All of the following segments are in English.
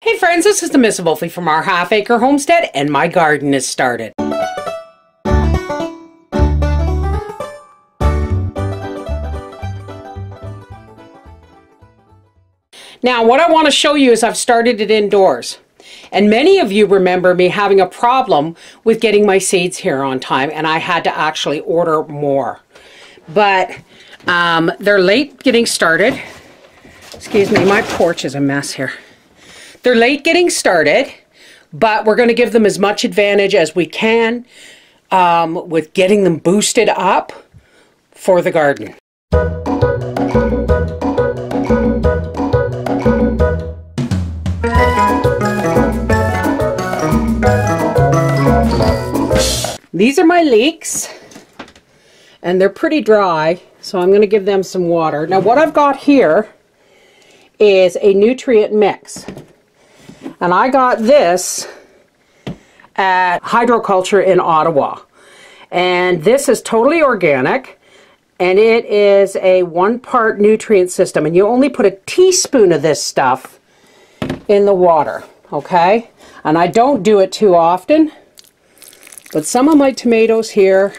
Hey friends, this is the Miss Wolfie from our half-acre homestead, and my garden is started. Now what I want to show you is I've started it indoors. And many of you remember me having a problem with getting my seeds here on time, and I had to actually order more. But they're late getting started. Excuse me, my porch is a mess here. They're late getting started, but we're going to give them as much advantage as we can with getting them boosted up for the garden. These are my leeks, and they're pretty dry, so I'm going to give them some water. Now what I've got here is a nutrient mix. And I got this at Hydroculture in Ottawa. And this is totally organic. And it is a 1-part nutrient system. And you only put a teaspoon of this stuff in the water. Okay? And I don't do it too often. But some of my tomatoes here,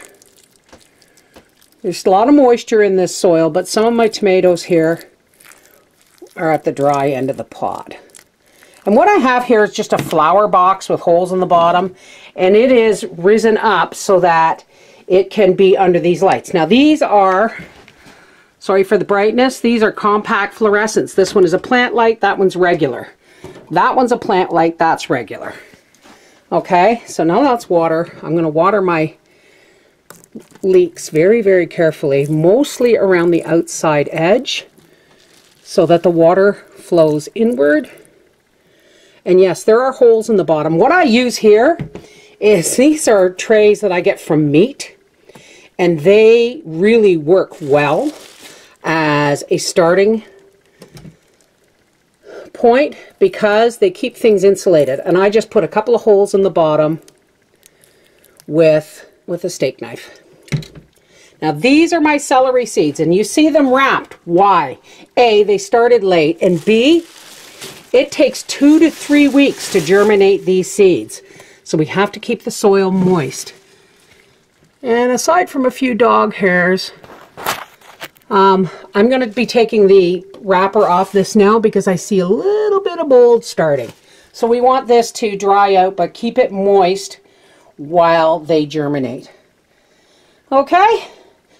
there's a lot of moisture in this soil, but some of my tomatoes here are at the dry end of the pot. And what I have here is just a flower box with holes in the bottom, and it is risen up so that it can be under these lights. Now these are, sorry for the brightness, these are compact fluorescents. This one is a plant light, that one's regular. That one's a plant light, that's regular. Okay, so now that's water. I'm going to water my leeks very, very carefully, mostly around the outside edge, so that the water flows inward. And yes, there are holes in the bottom. What I use here is, these are trays that I get from meat, and they really work well as a starting point because they keep things insulated. And I just put a couple of holes in the bottom with a steak knife. Now these are my celery seeds, and you see them wrapped. Why? A, they started late, and B, it takes 2 to 3 weeks to germinate these seeds. So we have to keep the soil moist. And aside from a few dog hairs, I'm going to be taking the wrapper off this now because I see a little bit of mold starting. So we want this to dry out, but keep it moist while they germinate. Okay?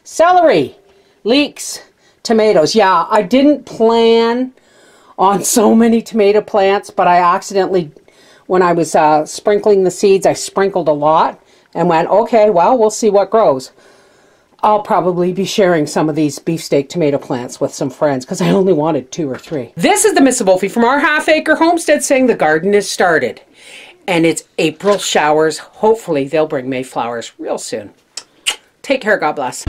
Celery, leeks, tomatoes. Yeah, I didn't plan on so many tomato plants, but I accidentally, when I was sprinkling the seeds, I sprinkled a lot and went, okay, well, we'll see what grows. I'll probably be sharing some of these beefsteak tomato plants with some friends because I only wanted 2 or 3. This is the Miss Wolfie from our half-acre homestead saying the garden is started. And it's April showers. Hopefully they'll bring Mayflowers real soon. Take care. God bless.